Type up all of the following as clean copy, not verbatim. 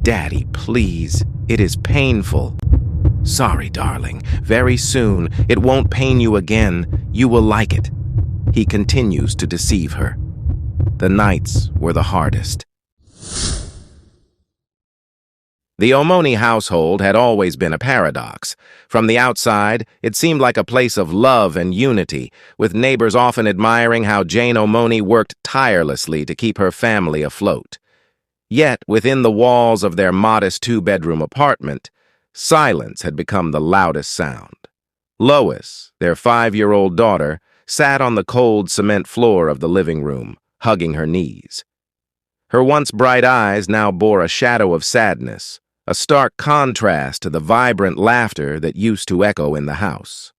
Daddy, please. It is painful. Sorry, darling. Very soon. It won't pain you again. You will like it. He continues to deceive her. The nights were the hardest. The Omoni household had always been a paradox. From the outside, it seemed like a place of love and unity, with neighbors often admiring how Jane Omoni worked tirelessly to keep her family afloat. Yet, within the walls of their modest two-bedroom apartment, silence had become the loudest sound. Lois, their 5-year-old daughter, sat on the cold cement floor of the living room, hugging her knees. Her once bright eyes now bore a shadow of sadness, a stark contrast to the vibrant laughter that used to echo in the house.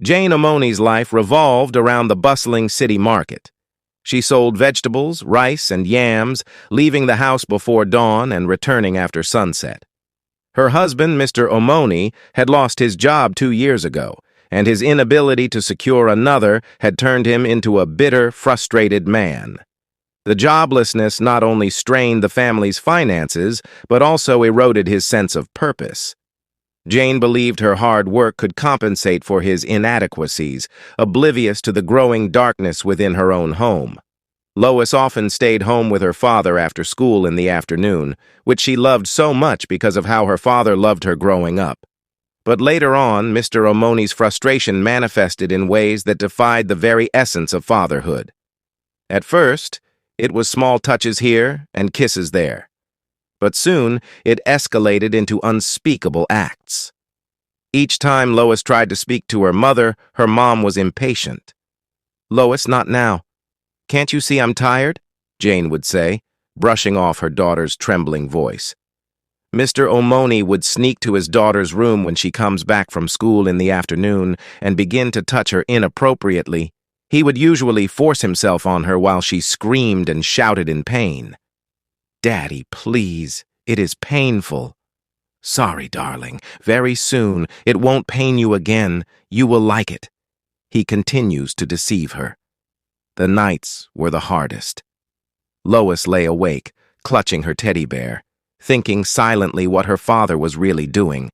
Jane Omoni's life revolved around the bustling city market. She sold vegetables, rice, and yams, leaving the house before dawn and returning after sunset. Her husband, Mr. Omoni, had lost his job 2 years ago, and his inability to secure another had turned him into a bitter, frustrated man. The joblessness not only strained the family's finances, but also eroded his sense of purpose. Jane believed her hard work could compensate for his inadequacies, oblivious to the growing darkness within her own home. Lois often stayed home with her father after school in the afternoon, which she loved so much because of how her father loved her growing up. But later on, Mr. Omoni's frustration manifested in ways that defied the very essence of fatherhood. At first, it was small touches here and kisses there. But soon, it escalated into unspeakable acts. Each time Lois tried to speak to her mom was impatient. "Lois, not now. Can't you see I'm tired?" Jane would say, brushing off her daughter's trembling voice. Mr. Omoni would sneak to his daughter's room when she comes back from school in the afternoon and begin to touch her inappropriately. He would usually force himself on her while she screamed and shouted in pain. "Daddy, please. It is painful." "Sorry, darling. Very soon. It won't pain you again. You will like it." He continues to deceive her. The nights were the hardest. Lois lay awake, clutching her teddy bear, thinking silently what her father was really doing.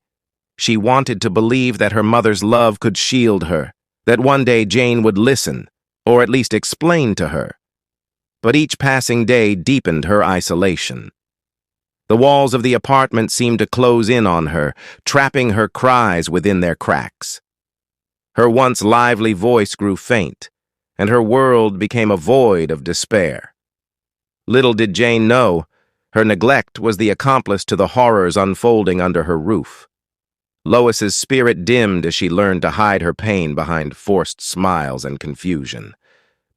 She wanted to believe that her mother's love could shield her, that one day Jane would listen, or at least explain to her. But each passing day deepened her isolation. The walls of the apartment seemed to close in on her, trapping her cries within their cracks. Her once lively voice grew faint, and her world became a void of despair. Little did Jane know, her neglect was the accomplice to the horrors unfolding under her roof. Lois's spirit dimmed as she learned to hide her pain behind forced smiles and confusion.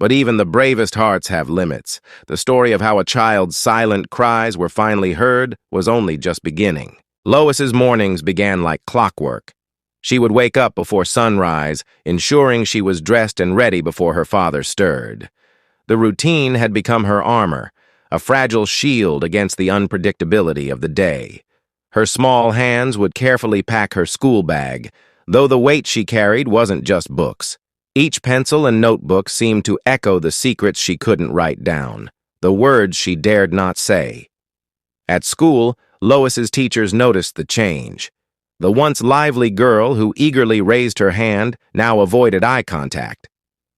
But even the bravest hearts have limits. The story of how a child's silent cries were finally heard was only just beginning. Lois's mornings began like clockwork. She would wake up before sunrise, ensuring she was dressed and ready before her father stirred. The routine had become her armor, a fragile shield against the unpredictability of the day. Her small hands would carefully pack her school bag, though the weight she carried wasn't just books. Each pencil and notebook seemed to echo the secrets she couldn't write down, the words she dared not say. At school, Lois's teachers noticed the change. The once lively girl who eagerly raised her hand now avoided eye contact.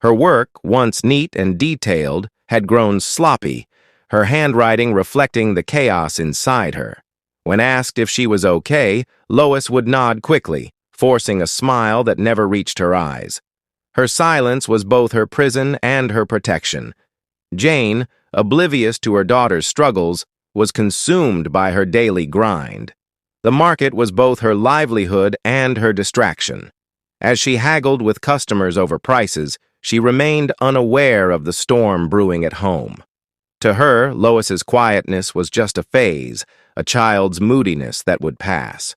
Her work, once neat and detailed, had grown sloppy, her handwriting reflecting the chaos inside her. When asked if she was okay, Lois would nod quickly, forcing a smile that never reached her eyes. Her silence was both her prison and her protection. Jane, oblivious to her daughter's struggles, was consumed by her daily grind. The market was both her livelihood and her distraction. As she haggled with customers over prices, she remained unaware of the storm brewing at home. To her, Lois's quietness was just a phase, a child's moodiness that would pass.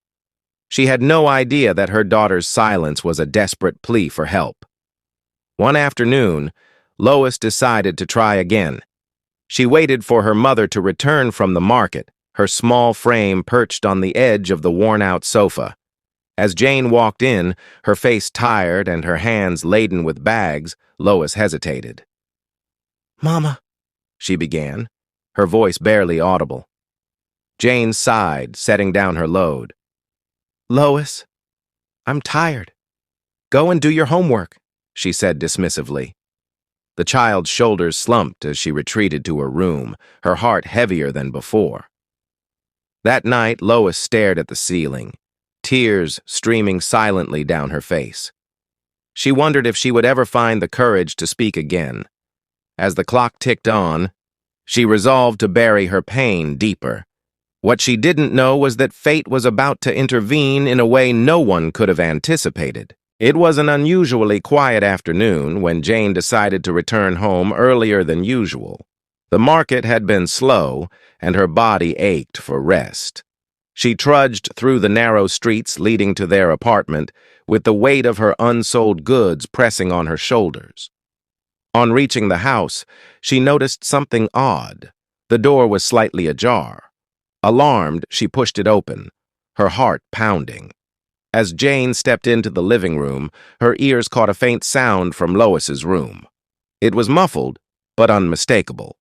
She had no idea that her daughter's silence was a desperate plea for help. One afternoon, Lois decided to try again. She waited for her mother to return from the market, her small frame perched on the edge of the worn-out sofa. As Jane walked in, her face tired and her hands laden with bags, Lois hesitated. "Mama," she began, her voice barely audible. Jane sighed, setting down her load. "Lois, I'm tired. Go and do your homework," she said dismissively. The child's shoulders slumped as she retreated to her room, her heart heavier than before. That night, Lois stared at the ceiling, tears streaming silently down her face. She wondered if she would ever find the courage to speak again. As the clock ticked on, she resolved to bury her pain deeper. What she didn't know was that fate was about to intervene in a way no one could have anticipated. It was an unusually quiet afternoon when Jane decided to return home earlier than usual. The market had been slow, and her body ached for rest. She trudged through the narrow streets leading to their apartment, with the weight of her unsold goods pressing on her shoulders. On reaching the house, she noticed something odd. The door was slightly ajar. Alarmed, she pushed it open, her heart pounding. As Jane stepped into the living room, her ears caught a faint sound from Lois's room. It was muffled, but unmistakable.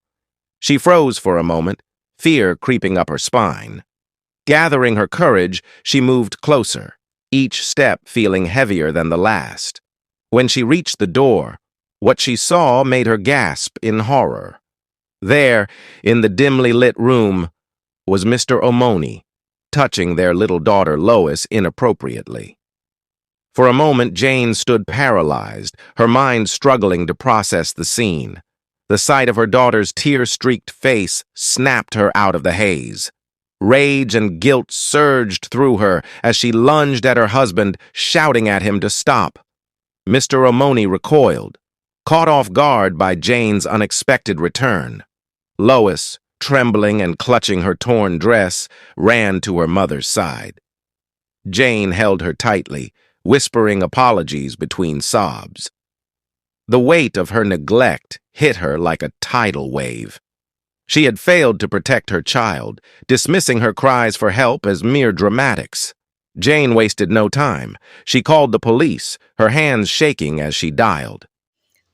She froze for a moment, fear creeping up her spine. Gathering her courage, she moved closer, each step feeling heavier than the last. When she reached the door, what she saw made her gasp in horror. There, in the dimly lit room, was Mr. Omoni, touching their little daughter Lois inappropriately. For a moment, Jane stood paralyzed, her mind struggling to process the scene. The sight of her daughter's tear-streaked face snapped her out of the haze. Rage and guilt surged through her as she lunged at her husband, shouting at him to stop. Mr. Omoni recoiled, caught off guard by Jane's unexpected return. Lois, trembling and clutching her torn dress, ran to her mother's side. Jane held her tightly, whispering apologies between sobs. The weight of her neglect hit her like a tidal wave. She had failed to protect her child, dismissing her cries for help as mere dramatics. Jane wasted no time. She called the police, her hands shaking as she dialed.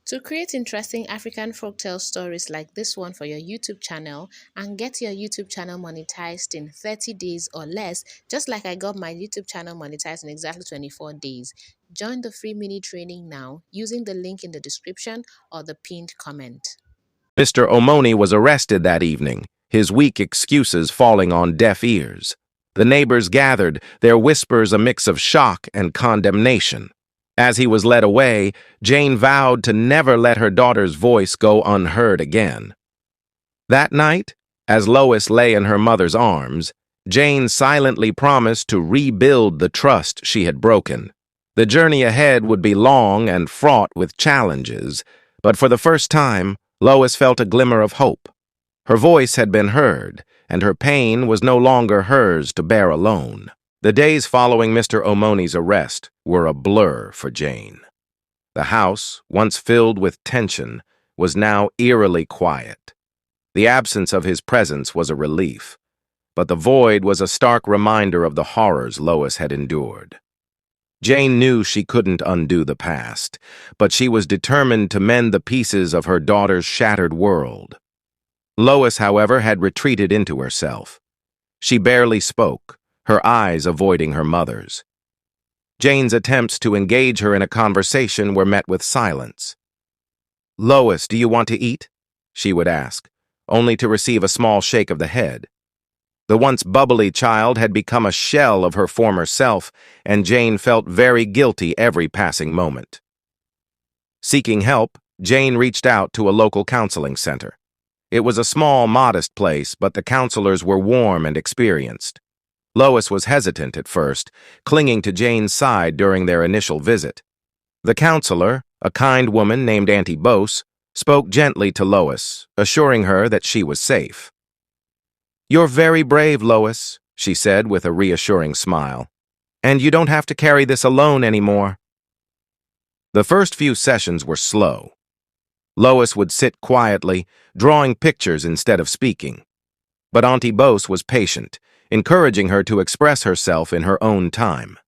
To create interesting African folktale stories like this one for your YouTube channel and get your YouTube channel monetized in 30 days or less, just like I got my YouTube channel monetized in exactly 24 days, join the free mini training now using the link in the description or the pinned comment. Mr. Omoni was arrested that evening, his weak excuses falling on deaf ears. The neighbors gathered, their whispers a mix of shock and condemnation. As he was led away, Jane vowed to never let her daughter's voice go unheard again. That night, as Lois lay in her mother's arms, Jane silently promised to rebuild the trust she had broken. The journey ahead would be long and fraught with challenges, but for the first time, Lois felt a glimmer of hope. Her voice had been heard, and her pain was no longer hers to bear alone. The days following Mr. Omoni's arrest were a blur for Jane. The house, once filled with tension, was now eerily quiet. The absence of his presence was a relief, but the void was a stark reminder of the horrors Lois had endured. Jane knew she couldn't undo the past, but she was determined to mend the pieces of her daughter's shattered world. Lois, however, had retreated into herself. She barely spoke, her eyes avoiding her mother's. Jane's attempts to engage her in a conversation were met with silence. "Lois, do you want to eat?" she would ask, only to receive a small shake of the head. The once bubbly child had become a shell of her former self, and Jane felt very guilty every passing moment. Seeking help, Jane reached out to a local counseling center. It was a small, modest place, but the counselors were warm and experienced. Lois was hesitant at first, clinging to Jane's side during their initial visit. The counselor, a kind woman named Auntie Bose, spoke gently to Lois, assuring her that she was safe. "You're very brave, Lois," she said with a reassuring smile. "And you don't have to carry this alone anymore." The first few sessions were slow. Lois would sit quietly, drawing pictures instead of speaking. But Auntie Bose was patient, encouraging her to express herself in her own time.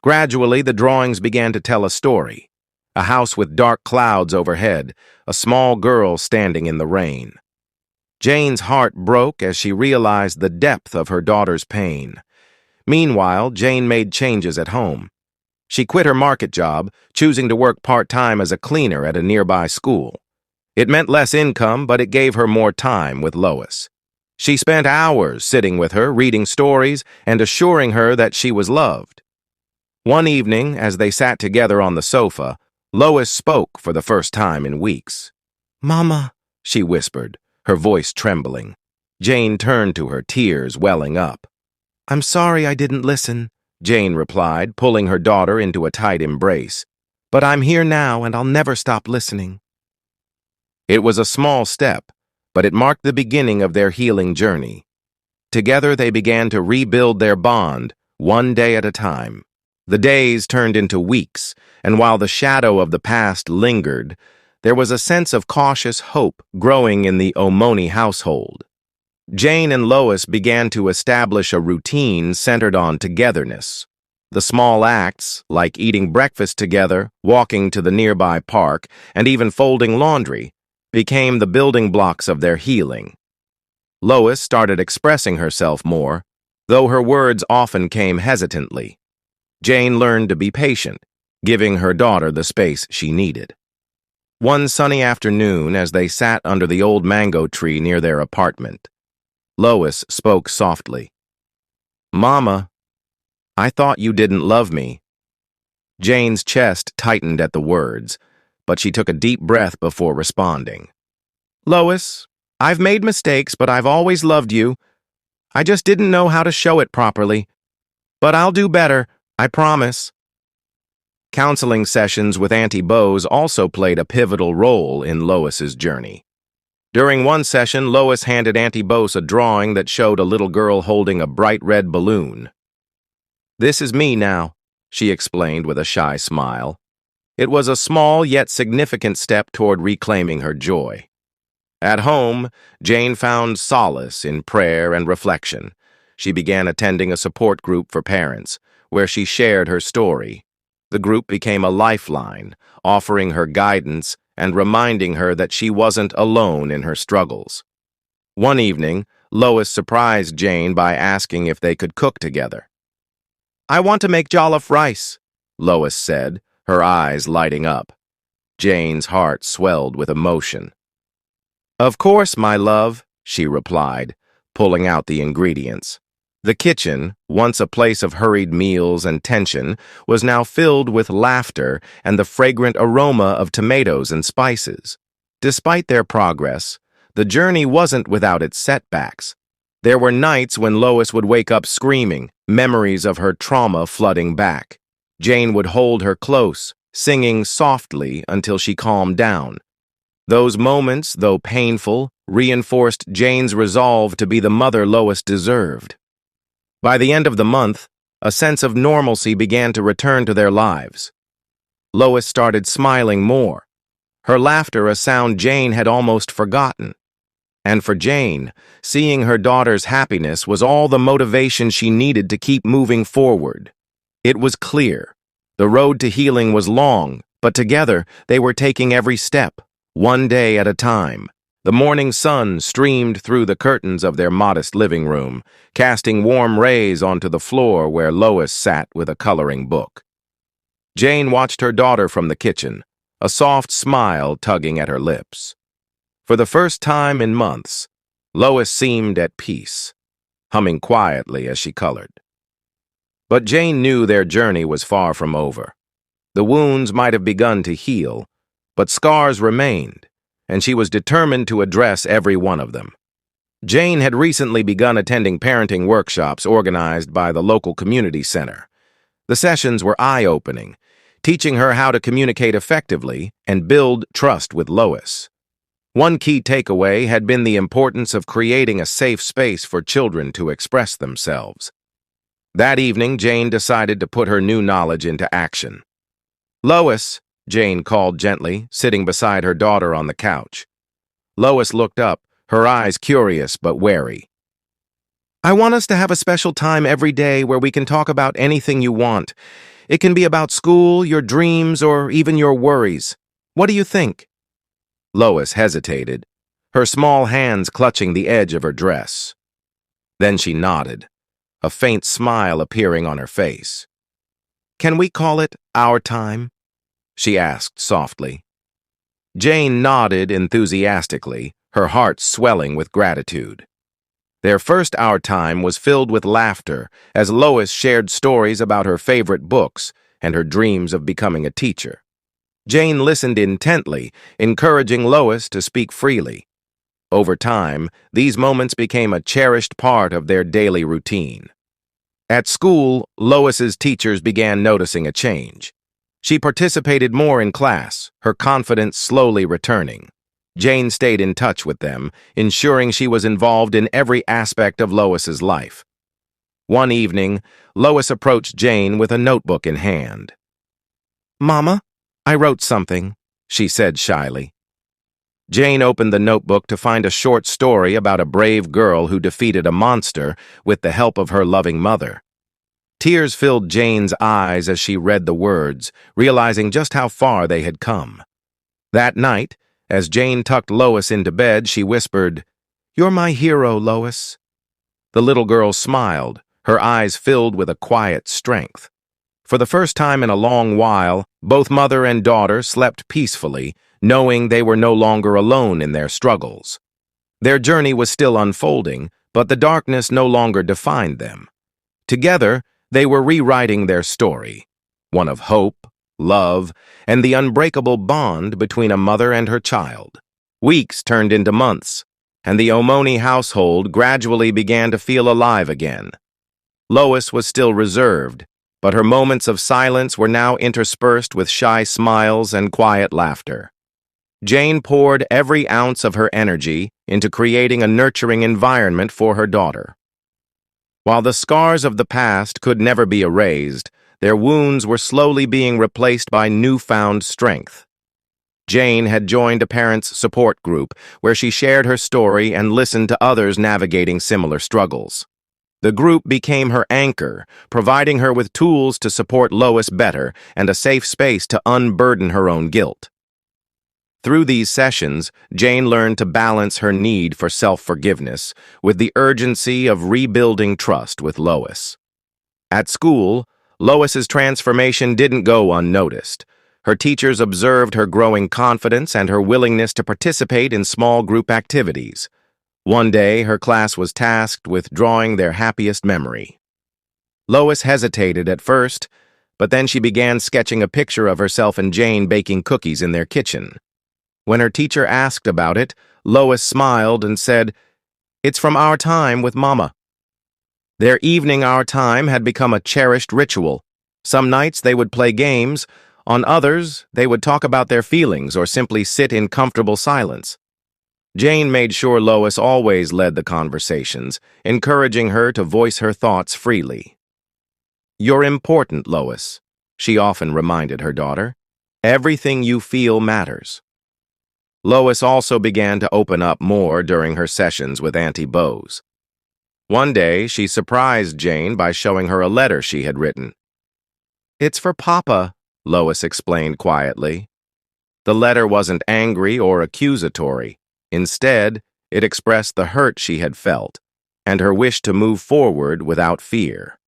Gradually, the drawings began to tell a story. A house with dark clouds overhead, a small girl standing in the rain. Jane's heart broke as she realized the depth of her daughter's pain. Meanwhile, Jane made changes at home. She quit her market job, choosing to work part-time as a cleaner at a nearby school. It meant less income, but it gave her more time with Lois. She spent hours sitting with her, reading stories, and assuring her that she was loved. One evening, as they sat together on the sofa, Lois spoke for the first time in weeks. "Mama," she whispered, her voice trembling. Jane turned to her, tears welling up. "I'm sorry I didn't listen," Jane replied, pulling her daughter into a tight embrace. "But I'm here now, and I'll never stop listening." It was a small step, but it marked the beginning of their healing journey. Together they began to rebuild their bond, one day at a time. The days turned into weeks, and while the shadow of the past lingered, there was a sense of cautious hope growing in the Omoni household. Jane and Lois began to establish a routine centered on togetherness. The small acts, like eating breakfast together, walking to the nearby park, and even folding laundry, became the building blocks of their healing. Lois started expressing herself more, though her words often came hesitantly. Jane learned to be patient, giving her daughter the space she needed. One sunny afternoon, as they sat under the old mango tree near their apartment, Lois spoke softly. "Mama, I thought you didn't love me." Jane's chest tightened at the words, but she took a deep breath before responding. "Lois, I've made mistakes, but I've always loved you. I just didn't know how to show it properly. But I'll do better, I promise." Counseling sessions with Auntie Bose also played a pivotal role in Lois's journey. During one session, Lois handed Auntie Bose a drawing that showed a little girl holding a bright red balloon. "This is me now," she explained with a shy smile. It was a small yet significant step toward reclaiming her joy. At home, Jane found solace in prayer and reflection. She began attending a support group for parents, where she shared her story. The group became a lifeline, offering her guidance and reminding her that she wasn't alone in her struggles. One evening, Lois surprised Jane by asking if they could cook together. "I want to make jollof rice," Lois said, her eyes lighting up. Jane's heart swelled with emotion. "Of course, my love," she replied, pulling out the ingredients. The kitchen, once a place of hurried meals and tension, was now filled with laughter and the fragrant aroma of tomatoes and spices. Despite their progress, the journey wasn't without its setbacks. There were nights when Lois would wake up screaming, memories of her trauma flooding back. Jane would hold her close, singing softly until she calmed down. Those moments, though painful, reinforced Jane's resolve to be the mother Lois deserved. By the end of the month, a sense of normalcy began to return to their lives. Lois started smiling more, her laughter a sound Jane had almost forgotten. And for Jane, seeing her daughter's happiness was all the motivation she needed to keep moving forward. It was clear. The road to healing was long, but together they were taking every step, one day at a time. The morning sun streamed through the curtains of their modest living room, casting warm rays onto the floor where Lois sat with a coloring book. Jane watched her daughter from the kitchen, a soft smile tugging at her lips. For the first time in months, Lois seemed at peace, humming quietly as she colored. But Jane knew their journey was far from over. The wounds might have begun to heal, but scars remained, and she was determined to address every one of them. Jane had recently begun attending parenting workshops organized by the local community center. The sessions were eye-opening, teaching her how to communicate effectively and build trust with Lois. One key takeaway had been the importance of creating a safe space for children to express themselves. That evening, Jane decided to put her new knowledge into action. "Lois," Jane called gently, sitting beside her daughter on the couch. Lois looked up, her eyes curious but wary. "I want us to have a special time every day where we can talk about anything you want. It can be about school, your dreams, or even your worries. What do you think?" Lois hesitated, her small hands clutching the edge of her dress. Then she nodded, a faint smile appearing on her face. "Can we call it our time?" she asked softly. Jane nodded enthusiastically, her heart swelling with gratitude. Their first hour time was filled with laughter as Lois shared stories about her favorite books and her dreams of becoming a teacher. Jane listened intently, encouraging Lois to speak freely. Over time, these moments became a cherished part of their daily routine. At school, Lois's teachers began noticing a change. She participated more in class, her confidence slowly returning. Jane stayed in touch with them, ensuring she was involved in every aspect of Lois's life. One evening, Lois approached Jane with a notebook in hand. "Mama, I wrote something," she said shyly. Jane opened the notebook to find a short story about a brave girl who defeated a monster with the help of her loving mother. Tears filled Jane's eyes as she read the words, realizing just how far they had come. That night, as Jane tucked Lois into bed, she whispered, "You're my hero, Lois." The little girl smiled, her eyes filled with a quiet strength. For the first time in a long while, both mother and daughter slept peacefully, knowing they were no longer alone in their struggles. Their journey was still unfolding, but the darkness no longer defined them. Together, they were rewriting their story, one of hope, love, and the unbreakable bond between a mother and her child. Weeks turned into months, and the Omoni household gradually began to feel alive again. Lois was still reserved, but her moments of silence were now interspersed with shy smiles and quiet laughter. Jane poured every ounce of her energy into creating a nurturing environment for her daughter. While the scars of the past could never be erased, their wounds were slowly being replaced by newfound strength. Jane had joined a parents' support group where she shared her story and listened to others navigating similar struggles. The group became her anchor, providing her with tools to support Lois better and a safe space to unburden her own guilt. Through these sessions, Jane learned to balance her need for self-forgiveness with the urgency of rebuilding trust with Lois. At school, Lois's transformation didn't go unnoticed. Her teachers observed her growing confidence and her willingness to participate in small group activities. One day, her class was tasked with drawing their happiest memory. Lois hesitated at first, but then she began sketching a picture of herself and Jane baking cookies in their kitchen. When her teacher asked about it, Lois smiled and said, "It's from our time with Mama." Their evening hour time had become a cherished ritual. Some nights they would play games, on others they would talk about their feelings or simply sit in comfortable silence. Jane made sure Lois always led the conversations, encouraging her to voice her thoughts freely. "You're important, Lois," she often reminded her daughter. "Everything you feel matters." Lois also began to open up more during her sessions with Auntie Bose. One day, she surprised Jane by showing her a letter she had written. "It's for Papa," Lois explained quietly. The letter wasn't angry or accusatory. Instead, it expressed the hurt she had felt and her wish to move forward without fear.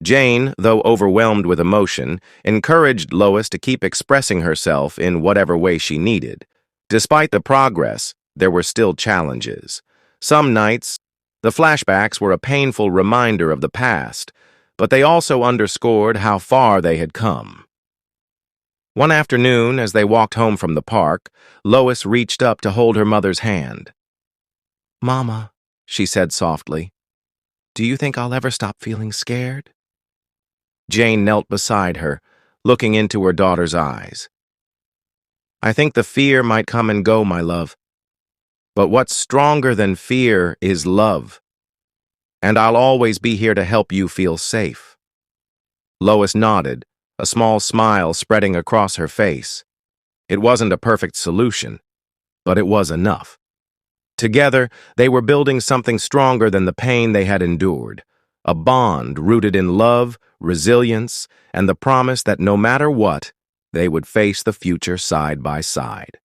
Jane, though overwhelmed with emotion, encouraged Lois to keep expressing herself in whatever way she needed. Despite the progress, there were still challenges. Some nights, the flashbacks were a painful reminder of the past, but they also underscored how far they had come. One afternoon, as they walked home from the park, Lois reached up to hold her mother's hand. "Mama," she said softly, "do you think I'll ever stop feeling scared?" Jane knelt beside her, looking into her daughter's eyes. "I think the fear might come and go, my love. But what's stronger than fear is love. And I'll always be here to help you feel safe." Lois nodded, a small smile spreading across her face. It wasn't a perfect solution, but it was enough. Together, they were building something stronger than the pain they had endured, a bond rooted in love, resilience, and the promise that no matter what, they would face the future side by side.